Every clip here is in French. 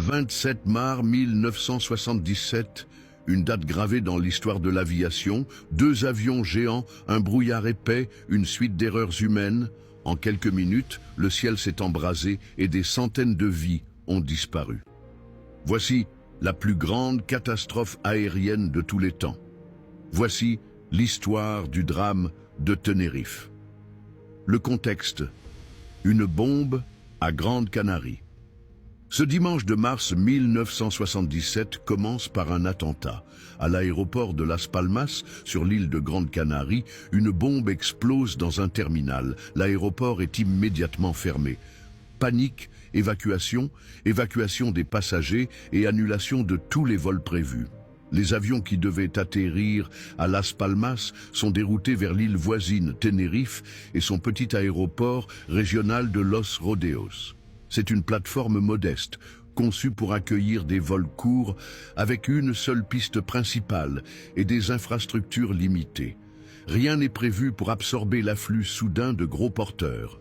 27 mars 1977, une date gravée dans l'histoire de l'aviation, 2 avions géants, un brouillard épais, une suite d'erreurs humaines. En quelques minutes, le ciel s'est embrasé et des centaines de vies ont disparu. Voici la plus grande catastrophe aérienne de tous les temps. Voici l'histoire du drame de Tenerife. Le contexte: une bombe à Grande Canarie. Ce dimanche de mars 1977 commence par un attentat. À l'aéroport de Las Palmas, sur l'île de Grande Canarie, une bombe explose dans un terminal. L'aéroport est immédiatement fermé. Panique, évacuation des passagers et annulation de tous les vols prévus. Les avions qui devaient atterrir à Las Palmas sont déroutés vers l'île voisine, Tenerife, et son petit aéroport régional de Los Rodeos. C'est une plateforme modeste, conçue pour accueillir des vols courts avec une seule piste principale et des infrastructures limitées. Rien n'est prévu pour absorber l'afflux soudain de gros porteurs.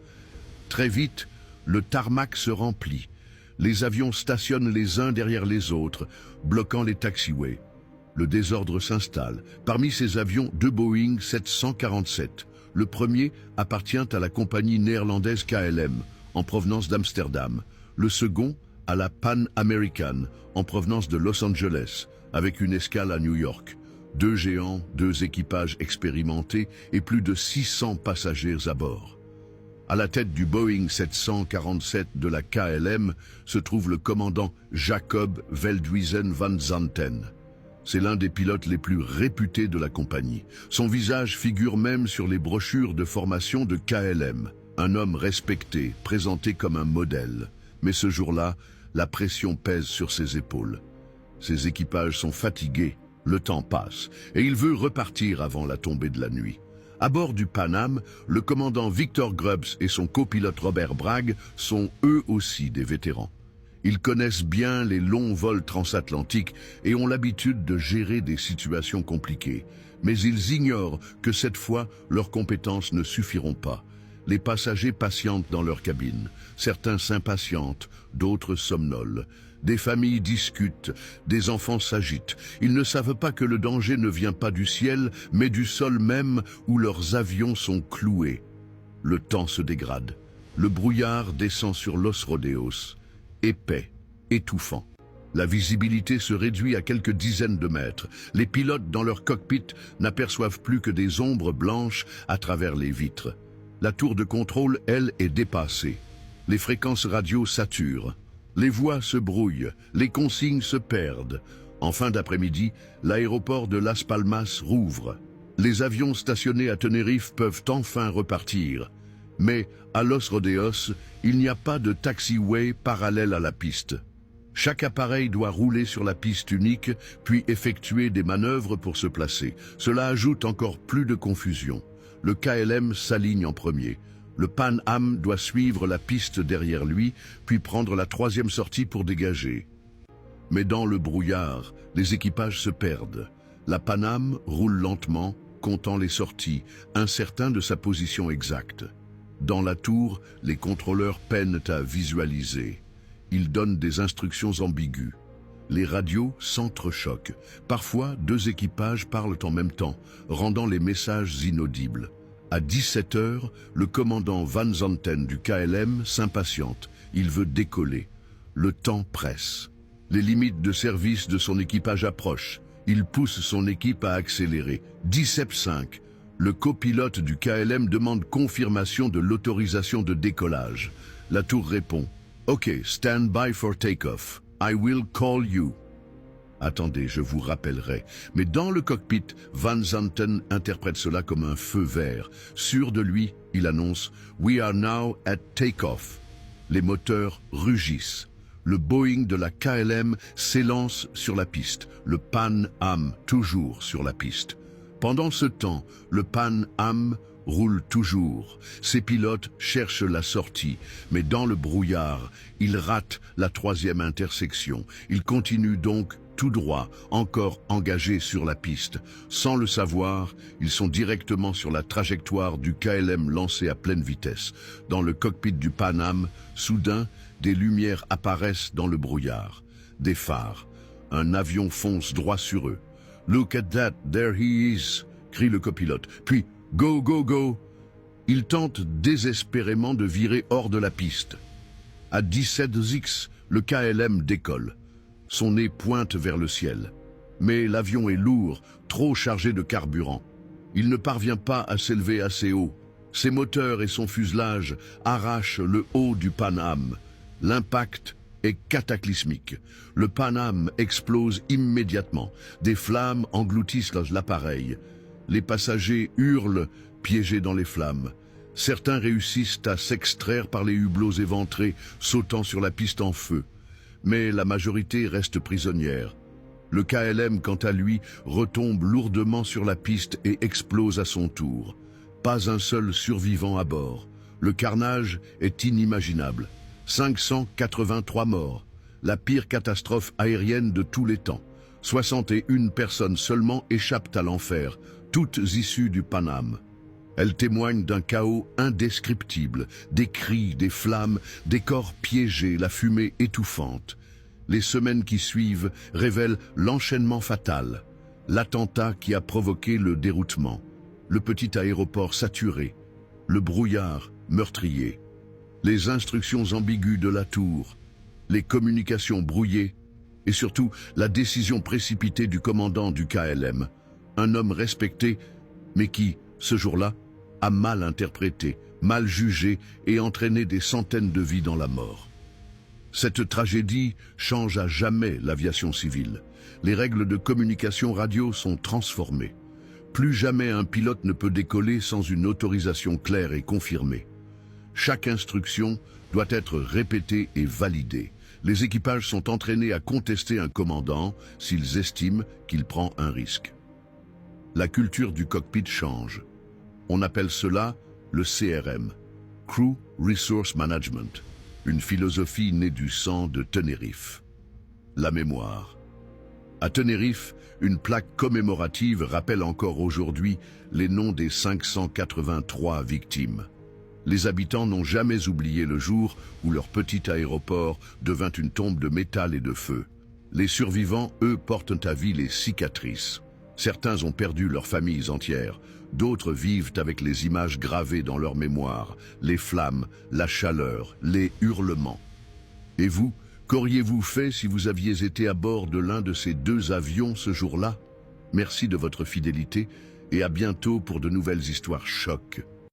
Très vite, le tarmac se remplit. Les avions stationnent les uns derrière les autres, bloquant les taxiways. Le désordre s'installe. Parmi ces avions, 2 Boeing 747. Le premier appartient à la compagnie néerlandaise KLM, en provenance d'Amsterdam. Le second à la Pan American, en provenance de Los Angeles, avec une escale à New York. 2 géants, 2 équipages expérimentés et plus de 600 passagers à bord. À la tête du Boeing 747 de la KLM se trouve le commandant Jacob Veldhuizen van Zanten. C'est l'un des pilotes les plus réputés de la compagnie. Son visage figure même sur les brochures de formation de KLM. Un homme respecté, présenté comme un modèle. Mais ce jour-là, la pression pèse sur ses épaules. Ses équipages sont fatigués, le temps passe, et il veut repartir avant la tombée de la nuit. À bord du Pan Am, le commandant Victor Grubbs et son copilote Robert Bragg sont eux aussi des vétérans. Ils connaissent bien les longs vols transatlantiques et ont l'habitude de gérer des situations compliquées. Mais ils ignorent que cette fois, leurs compétences ne suffiront pas. Les passagers patientent dans leur cabine. Certains s'impatientent, d'autres somnolent. Des familles discutent, des enfants s'agitent. Ils ne savent pas que le danger ne vient pas du ciel, mais du sol même où leurs avions sont cloués. Le temps se dégrade. Le brouillard descend sur Los Rodeos, épais, étouffant. La visibilité se réduit à quelques dizaines de mètres. Les pilotes dans leur cockpit n'aperçoivent plus que des ombres blanches à travers les vitres. La tour de contrôle, elle, est dépassée. Les fréquences radio saturent. Les voix se brouillent, les consignes se perdent. En fin d'après-midi, l'aéroport de Las Palmas rouvre. Les avions stationnés à Tenerife peuvent enfin repartir. Mais à Los Rodeos, il n'y a pas de taxiway parallèle à la piste. Chaque appareil doit rouler sur la piste unique, puis effectuer des manœuvres pour se placer. Cela ajoute encore plus de confusion. Le KLM s'aligne en premier. Le Pan Am doit suivre la piste derrière lui, puis prendre la 3e sortie pour dégager. Mais dans le brouillard, les équipages se perdent. La Pan Am roule lentement, comptant les sorties, incertain de sa position exacte. Dans la tour, les contrôleurs peinent à visualiser. Ils donnent des instructions ambiguës. Les radios s'entrechoquent. Parfois, 2 équipages parlent en même temps, rendant les messages inaudibles. À 17 h, le commandant Van Zanten du KLM s'impatiente. Il veut décoller. Le temps presse. Les limites de service de son équipage approchent. Il pousse son équipe à accélérer. 17h05. Le copilote du KLM demande confirmation de l'autorisation de décollage. La tour répond « OK, stand by for takeoff. I will call you. » Attendez, je vous rappellerai. Mais dans le cockpit, Van Zanten interprète cela comme un feu vert. Sûr de lui, il annonce « We are now at takeoff ». Les moteurs rugissent. Le Boeing de la KLM s'élance sur la piste. Le Pan Am toujours sur la piste. Pendant ce temps, le Pan Am roule toujours. Ses pilotes cherchent la sortie, mais dans le brouillard, ils ratent la 3e intersection. Ils continuent donc tout droit, encore engagés sur la piste. Sans le savoir, ils sont directement sur la trajectoire du KLM lancé à pleine vitesse. Dans le cockpit du Pan Am, soudain, des lumières apparaissent dans le brouillard. des phares. Un avion fonce droit sur eux. « Look at that, there he is !» crie le copilote. Puis « Go, go, go !» Il tente désespérément de virer hors de la piste. À 17 X, le KLM décolle. Son nez pointe vers le ciel. Mais l'avion est lourd, trop chargé de carburant. Il ne parvient pas à s'élever assez haut. Ses moteurs et son fuselage arrachent le haut du Pan Am. L'impact est cataclysmique. Le Pan Am explose immédiatement. Des flammes engloutissent l'appareil. Les passagers hurlent, piégés dans les flammes. Certains réussissent à s'extraire par les hublots éventrés, sautant sur la piste en feu. Mais la majorité reste prisonnière. Le KLM, quant à lui, retombe lourdement sur la piste et explose à son tour. Pas un seul survivant à bord. Le carnage est inimaginable. 583 morts. La pire catastrophe aérienne de tous les temps. 61 personnes seulement échappent à l'enfer, toutes issues du Pan Am. Elles témoignent d'un chaos indescriptible, des cris, des flammes, des corps piégés, la fumée étouffante. Les semaines qui suivent révèlent l'enchaînement fatal, l'attentat qui a provoqué le déroutement, le petit aéroport saturé, le brouillard meurtrier, les instructions ambiguës de la tour, les communications brouillées et surtout la décision précipitée du commandant du KLM, un homme respecté mais qui, ce jour-là, a mal interprété, mal jugé et entraîné des centaines de vies dans la mort. Cette tragédie change à jamais l'aviation civile. Les règles de communication radio sont transformées. Plus jamais un pilote ne peut décoller sans une autorisation claire et confirmée. Chaque instruction doit être répétée et validée. Les équipages sont entraînés à contester un commandant s'ils estiment qu'il prend un risque. La culture du cockpit change. On appelle cela le CRM, Crew Resource Management, une philosophie née du sang de Tenerife. La mémoire. À Tenerife, une plaque commémorative rappelle encore aujourd'hui les noms des 583 victimes. Les habitants n'ont jamais oublié le jour où leur petit aéroport devint une tombe de métal et de feu. Les survivants, eux, portent à vie les cicatrices. Certains ont perdu leurs familles entières, d'autres vivent avec les images gravées dans leur mémoire, les flammes, la chaleur, les hurlements. Et vous, qu'auriez-vous fait si vous aviez été à bord de l'un de ces deux avions ce jour-là? Merci de votre fidélité et à bientôt pour de nouvelles histoires chocs.